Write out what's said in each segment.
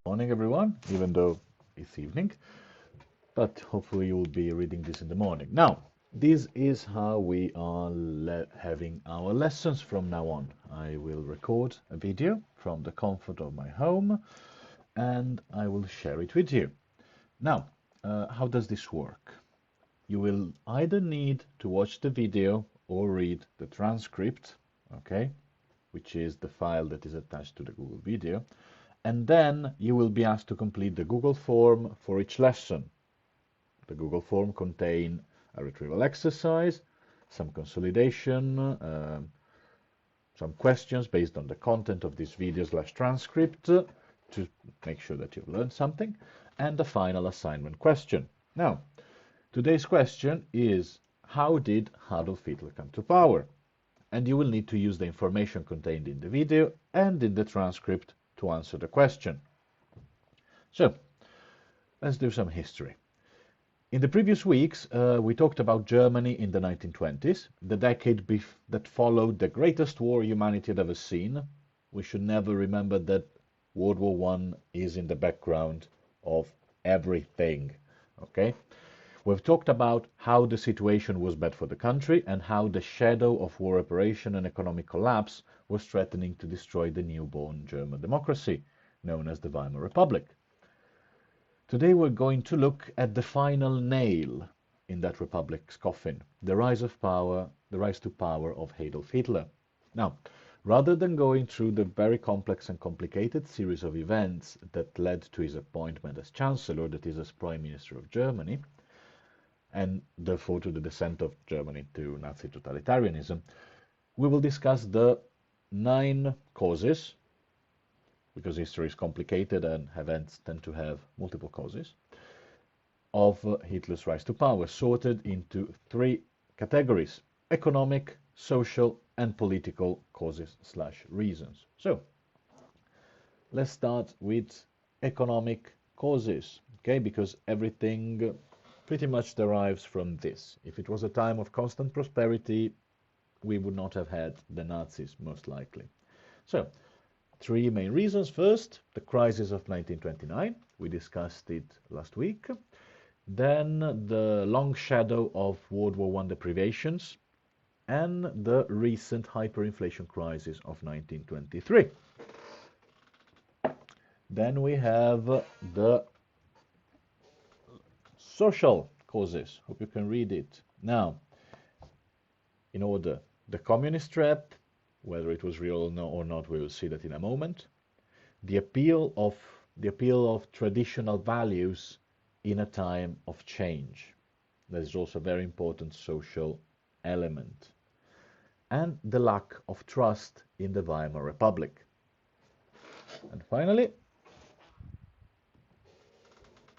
Morning, everyone, even though it's evening, but hopefully you will be reading this in the morning. Now, this is how we are having our lessons from now on. I will record a video from the comfort of my home and I will share it with you. Now, how does this work? You will either need to watch the video or read the transcript, okay, which is the file that is attached to the Google video, and then you will be asked to complete the Google form for each lesson. The Google form contains a retrieval exercise, some consolidation, some questions based on the content of this video/transcript to make sure that you've learned something, and the final assignment question. Now, today's question is, how did Adolf Hitler come to power? And you will need to use the information contained in the video and in the transcript to answer the question. So, let's do some history. In the previous weeks, we talked about Germany in the 1920s, the decade that followed the greatest war humanity had ever seen. We should never remember that World War I is in the background of everything, okay? We've talked about how the situation was bad for the country and how the shadow of war reparation and economic collapse was threatening to destroy the newborn German democracy, known as the Weimar Republic. Today we're going to look at the final nail in that republic's coffin, the rise to power of Adolf Hitler. Now, rather than going through the very complex and complicated series of events that led to his appointment as Chancellor, that is, as Prime Minister of Germany, and therefore to the descent of Germany to Nazi totalitarianism, we will discuss the 9 causes, because history is complicated and events tend to have multiple causes, of Hitler's rise to power, sorted into 3 categories: economic, social, and political causes/reasons. So, let's start with economic causes, okay, because everything pretty much derives from this. If it was a time of constant prosperity, we would not have had the Nazis, most likely. So, 3 main reasons. First, the crisis of 1929. We discussed it last week. Then, the long shadow of World War I deprivations and the recent hyperinflation crisis of 1923. Then we have the social causes. Hope you can read it. Now, in order, the communist threat, whether it was real or not, we will see that in a moment. The appeal of traditional values in a time of change. That is also a very important social element. And the lack of trust in the Weimar Republic. And finally,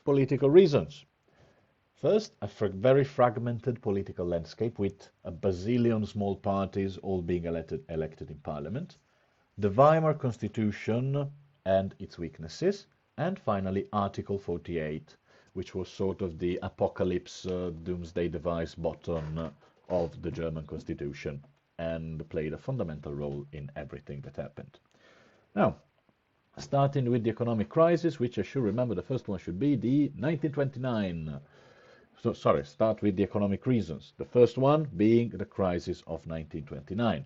political reasons. First, a very fragmented political landscape with a bazillion small parties all being elected in parliament, the Weimar Constitution and its weaknesses, and finally Article 48, which was sort of the apocalypse doomsday device bottom of the German Constitution and played a fundamental role in everything that happened. Now, starting with the economic crisis, which I should remember the first one should be the 1929. Start with the economic reasons. The first one being the crisis of 1929.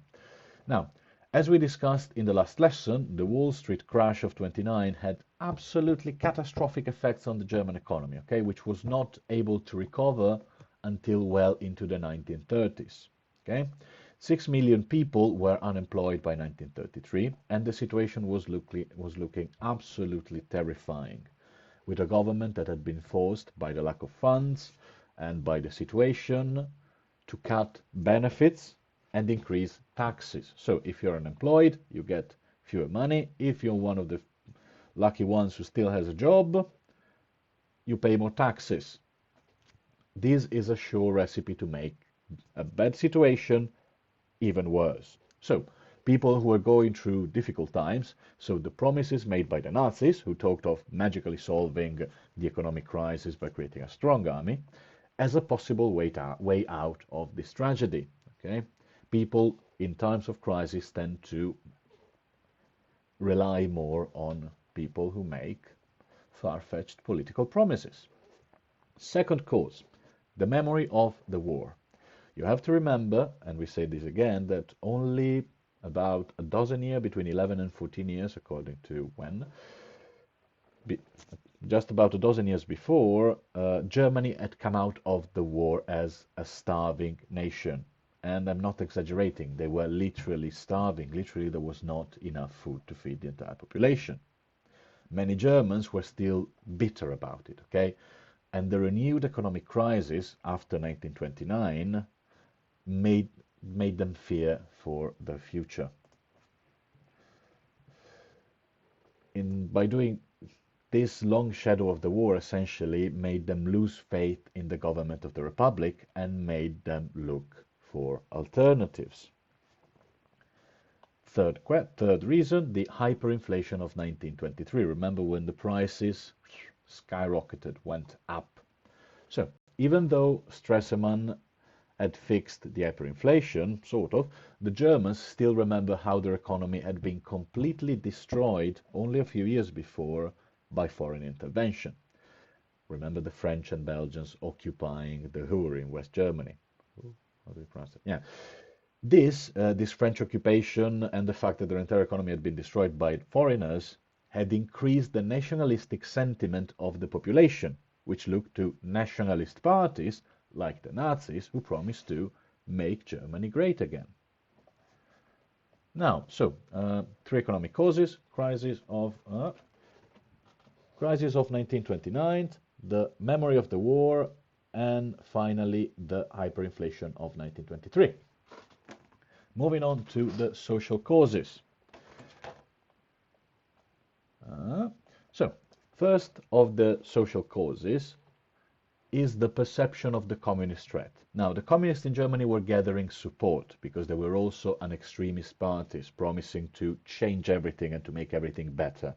Now, as we discussed in the last lesson, the Wall Street crash of 29 had absolutely catastrophic effects on the German economy, okay, which was not able to recover until well into the 1930s. Okay, 6 million people were unemployed by 1933, and the situation was looking absolutely terrifying, with a government that had been forced by the lack of funds and by the situation to cut benefits and increase taxes. So if you're unemployed, you get fewer money. If you're one of the lucky ones who still has a job, you pay more taxes. This is a sure recipe to make a bad situation even worse. So people who are going through difficult times, so the promises made by the Nazis, who talked of magically solving the economic crisis by creating a strong army, as a possible way out of this tragedy. Okay? People in times of crisis tend to rely more on people who make far-fetched political promises. Second cause, the memory of the war. You have to remember, and we say this again, that only about a dozen years, between 11 and 14 years, according to when, just about a dozen years before, Germany had come out of the war as a starving nation. And I'm not exaggerating, they were literally starving. Literally, there was not enough food to feed the entire population. Many Germans were still bitter about it, okay? And the renewed economic crisis after 1929 made them fear for their future. By doing this, long shadow of the war essentially made them lose faith in the government of the Republic and made them look for alternatives. Third reason, the hyperinflation of 1923. Remember when the prices skyrocketed, went up. So even though Stresemann had fixed the hyperinflation, sort of, the Germans still remember how their economy had been completely destroyed only a few years before by foreign intervention. Remember the French and Belgians occupying the Ruhr in West Germany. How do you pronounce it? Yeah. This French occupation and the fact that their entire economy had been destroyed by foreigners had increased the nationalistic sentiment of the population, which looked to nationalist parties like the Nazis, who promised to make Germany great again. Now, so three economic causes: crisis of 1929, the memory of the war, and finally the hyperinflation of 1923. Moving on to the social causes. So, first of the social causes is the perception of the communist threat. Now, the communists in Germany were gathering support because they were also an extremist parties promising to change everything and to make everything better.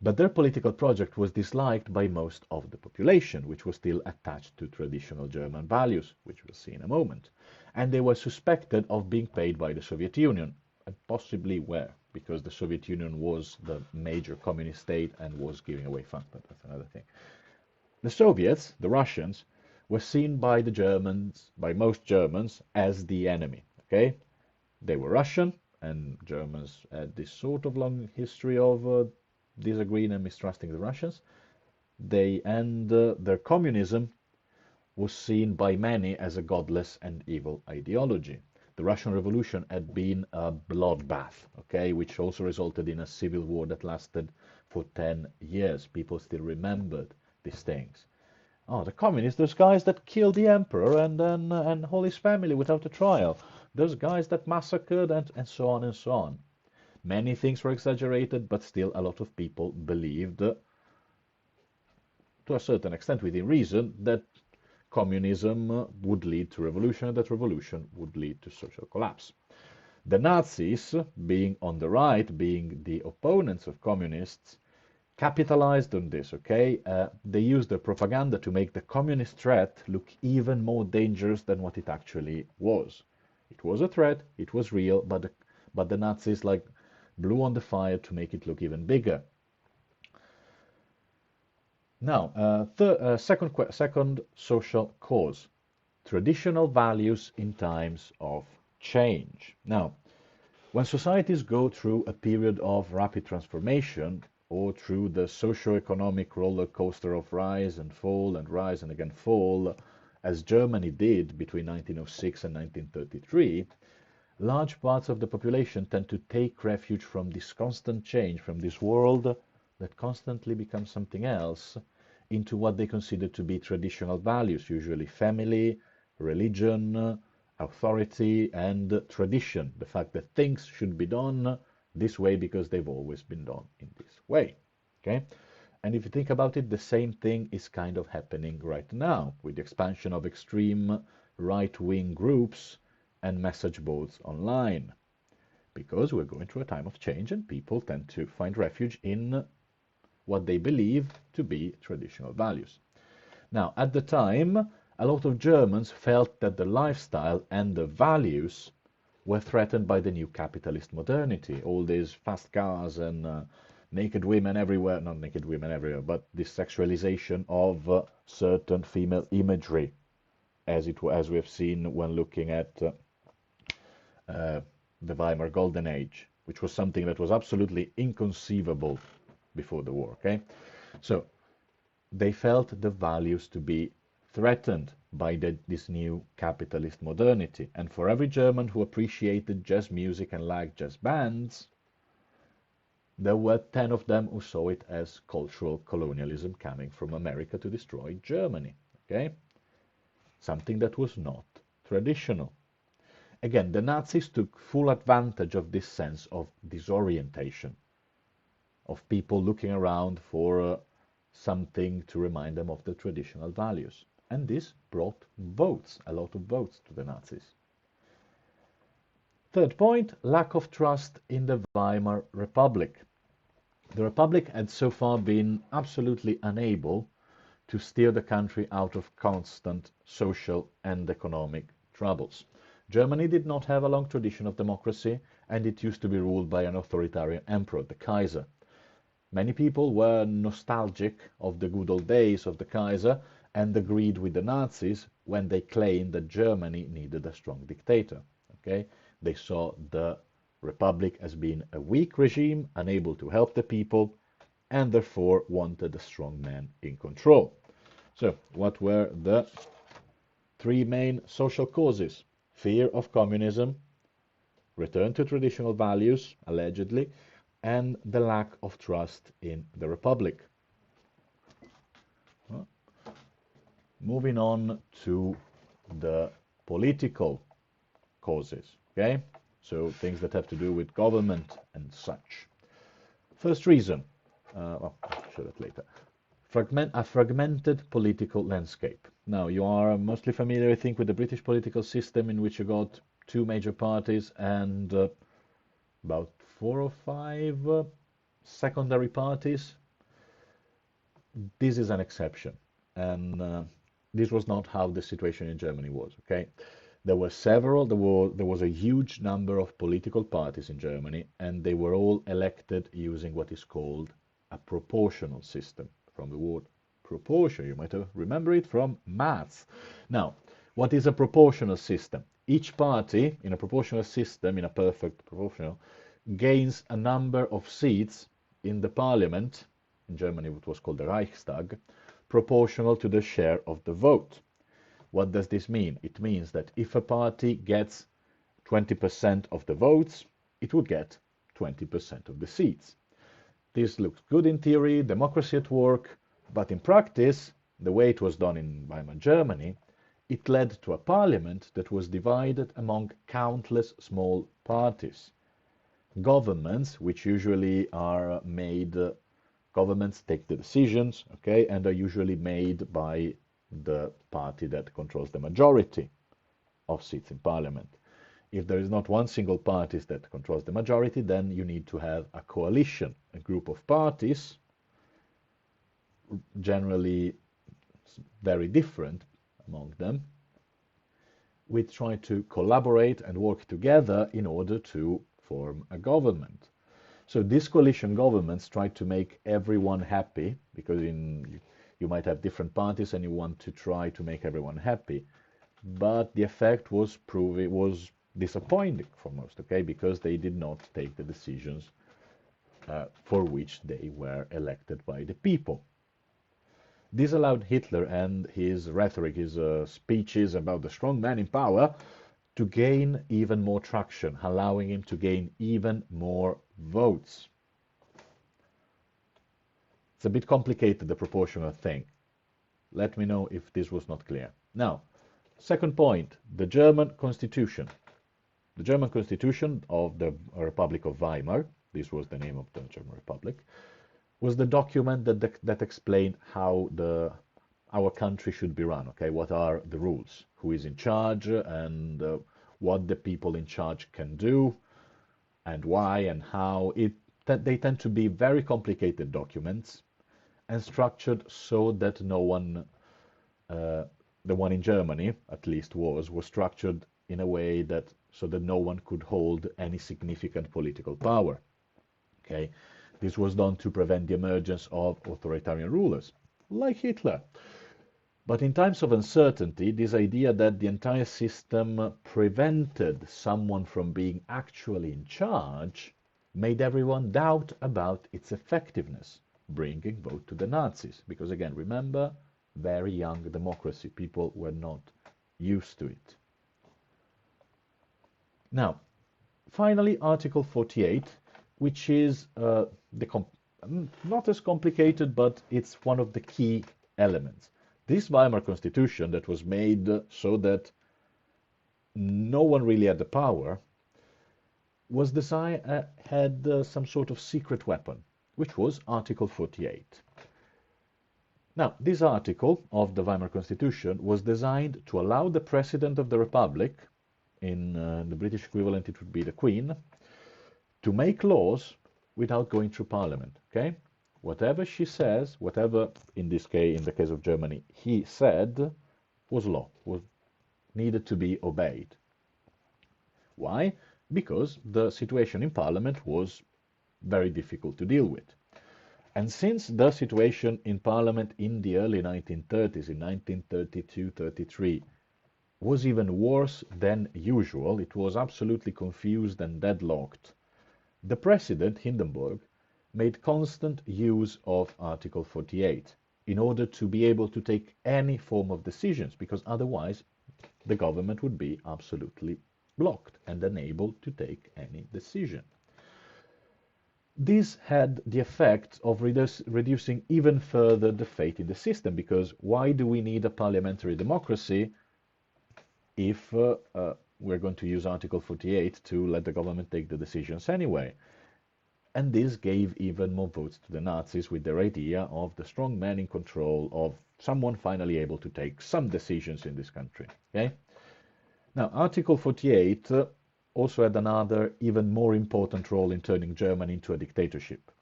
But their political project was disliked by most of the population, which was still attached to traditional German values, which we'll see in a moment. And they were suspected of being paid by the Soviet Union, and possibly were, because the Soviet Union was the major communist state and was giving away funds, but that's another thing. The Soviets, the Russians, were seen by the Germans, by most Germans, as the enemy, okay? They were Russian, and Germans had this sort of long history of disagreeing and mistrusting the Russians. Their communism was seen by many as a godless and evil ideology. The Russian Revolution had been a bloodbath, okay, which also resulted in a civil war that lasted for 10 years. People still remembered these things. Oh, the communists, those guys that killed the emperor and all his family without a trial. Those guys that massacred and so on and so on. Many things were exaggerated, but still a lot of people believed, to a certain extent within reason, that communism would lead to revolution and that revolution would lead to social collapse. The Nazis, being on the right, being the opponents of communists, capitalized on this, okay? They used their propaganda to make the communist threat look even more dangerous than what it actually was. It was a threat, it was real, but the Nazis blew on the fire to make it look even bigger. Now, second social cause, traditional values in times of change. Now, when societies go through a period of rapid transformation, or through the socio-economic roller coaster of rise and fall and rise and again fall, as Germany did between 1906 and 1933, large parts of the population tend to take refuge from this constant change, from this world that constantly becomes something else, into what they consider to be traditional values, usually family, religion, authority, and tradition. The fact that things should be done this way because they've always been done in this way. Okay? And if you think about it, the same thing is kind of happening right now with the expansion of extreme right-wing groups and message boards online, because we're going through a time of change and people tend to find refuge in what they believe to be traditional values. Now, at the time, a lot of Germans felt that the lifestyle and the values were threatened by the new capitalist modernity, all these fast cars and naked women everywhere, not naked women everywhere, but this sexualization of certain female imagery, as we have seen when looking at the Weimar Golden Age, which was something that was absolutely inconceivable before the war. Okay, so they felt the values to be threatened by this new capitalist modernity, and for every German who appreciated jazz music and liked jazz bands, there were 10 of them who saw it as cultural colonialism coming from America to destroy Germany. Okay, something that was not traditional. Again, the Nazis took full advantage of this sense of disorientation, of people looking around for something to remind them of the traditional values. And this brought votes, a lot of votes to the Nazis. Third point, lack of trust in the Weimar Republic. The Republic had so far been absolutely unable to steer the country out of constant social and economic troubles. Germany did not have a long tradition of democracy, and it used to be ruled by an authoritarian emperor, the Kaiser. Many people were nostalgic of the good old days of the Kaiser and agreed with the Nazis when they claimed that Germany needed a strong dictator. Okay? They saw the Republic as being a weak regime, unable to help the people, and therefore wanted a strong man in control. So, what were the three main social causes? Fear of communism, return to traditional values, allegedly, and the lack of trust in the Republic. Moving on to the political causes, okay? So things that have to do with government and such. First reason, well, I'll show that later. A fragmented political landscape. Now, you are mostly familiar, I think, with the British political system in which you got two major parties and about 4 or 5 secondary parties. This is an exception, and this was not how the situation in Germany was. Okay, there were several. There was a huge number of political parties in Germany, and they were all elected using what is called a proportional system. From the word proportion, you might remember it from maths. Now, what is a proportional system? Each party in a proportional system, in a perfect proportional, gains a number of seats in the parliament, in Germany it was called the Reichstag, proportional to the share of the vote. What does this mean? It means that if a party gets 20% of the votes, it would get 20% of the seats. This looks good in theory, democracy at work, but in practice, the way it was done in Weimar Germany, it led to a parliament that was divided among countless small parties. Governments, which usually are made, governments take the decisions, okay, and are usually made by the party that controls the majority of seats in parliament. If there is not one single party that controls the majority, then you need to have a coalition, a group of parties, generally very different among them, which try to collaborate and work together in order to form a government. So these coalition governments try to make everyone happy, because you might have different parties and you want to try to make everyone happy. But the effect was disappointing for most, okay, because they did not take the decisions for which they were elected by the people. This allowed Hitler and his rhetoric, his speeches about the strong man in power, to gain even more traction, allowing him to gain even more votes. It's a bit complicated, the proportional thing. Let me know if this was not clear. Now, second point, the German Constitution. The German Constitution of the Republic of Weimar, this was the name of the German Republic, was the document that explained how our country should be run. Okay, what are the rules, who is in charge, and what the people in charge can do, and why and how. They tend to be very complicated documents and structured so that no one, the one in Germany at least was structured in a way that so that no one could hold any significant political power. Okay, This was done to prevent the emergence of authoritarian rulers, like Hitler. But in times of uncertainty, this idea that the entire system prevented someone from being actually in charge made everyone doubt about its effectiveness, bringing vote to the Nazis. Because again, remember, very young democracy, people were not used to it. Now, finally, Article 48, which is not as complicated, but it's one of the key elements. This Weimar Constitution that was made so that no one really had the power was designed, had some sort of secret weapon, which was Article 48. Now, this article of the Weimar Constitution was designed to allow the President of the Republic, in the British equivalent it would be the Queen, to make laws without going through Parliament, okay? Whatever she says, whatever, in this case, in the case of Germany, he said, was law, was needed to be obeyed. Why? Because the situation in Parliament was very difficult to deal with. And since the situation in Parliament in the early 1930s, in 1932-33, was even worse than usual, it was absolutely confused and deadlocked, the President, Hindenburg, made constant use of Article 48 in order to be able to take any form of decisions, because otherwise the government would be absolutely blocked and unable to take any decision. This had the effect of reducing even further the faith in the system, because why do we need a parliamentary democracy if we're going to use Article 48 to let the government take the decisions anyway? And this gave even more votes to the Nazis with their idea of the strong man in control, of someone finally able to take some decisions in this country. Okay? Now, Article 48 also had another, even more important role in turning Germany into a dictatorship.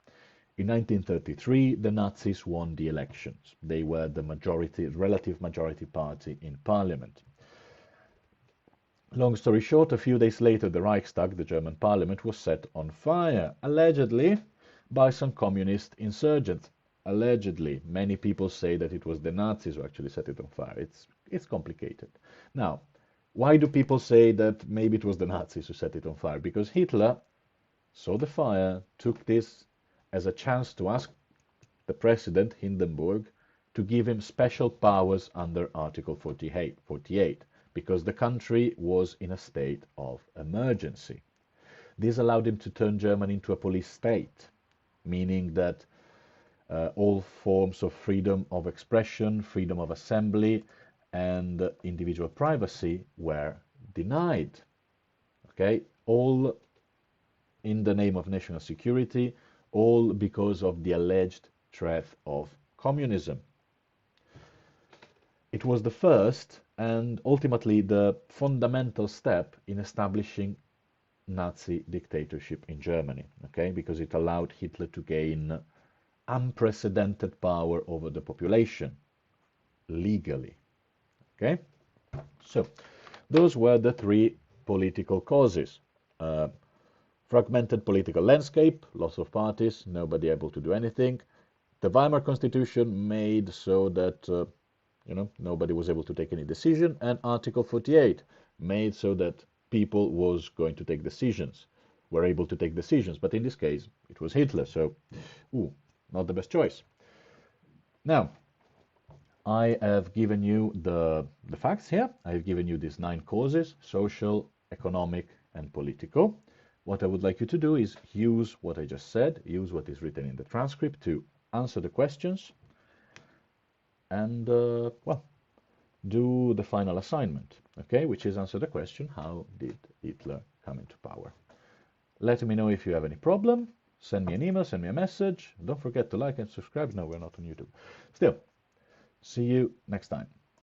In 1933, the Nazis won the elections. They were the relative majority party in parliament. Long story short, a few days later, the Reichstag, the German parliament, was set on fire, allegedly by some communist insurgents. Allegedly. Many people say that it was the Nazis who actually set it on fire. It's complicated. Now, why do people say that maybe it was the Nazis who set it on fire? Because Hitler saw the fire, took this as a chance to ask the president, Hindenburg, to give him special powers under Article 48, because the country was in a state of emergency. This allowed him to turn Germany into a police state, meaning that all forms of freedom of expression, freedom of assembly, and individual privacy were denied. Okay, all in the name of national security, all because of the alleged threat of communism. It was the first and ultimately the fundamental step in establishing Nazi dictatorship in Germany, okay, because it allowed Hitler to gain unprecedented power over the population legally. Okay, so those were the three political causes. Fragmented political landscape, lots of parties, nobody able to do anything. The Weimar Constitution made so that nobody was able to take any decision, and Article 48 made so that people was going to take decisions, were able to take decisions. But in this case, it was Hitler, so not the best choice. Now, I have given you the facts here. I have given you these 9 causes: social, economic, and political. What I would like you to do is use what I just said, use what is written in the transcript to answer the questions, and, do the final assignment, okay, which is answer the question, how did Hitler come into power? Let me know if you have any problem. Send me an email, send me a message. Don't forget to like and subscribe. No, we're not on YouTube. Still, see you next time.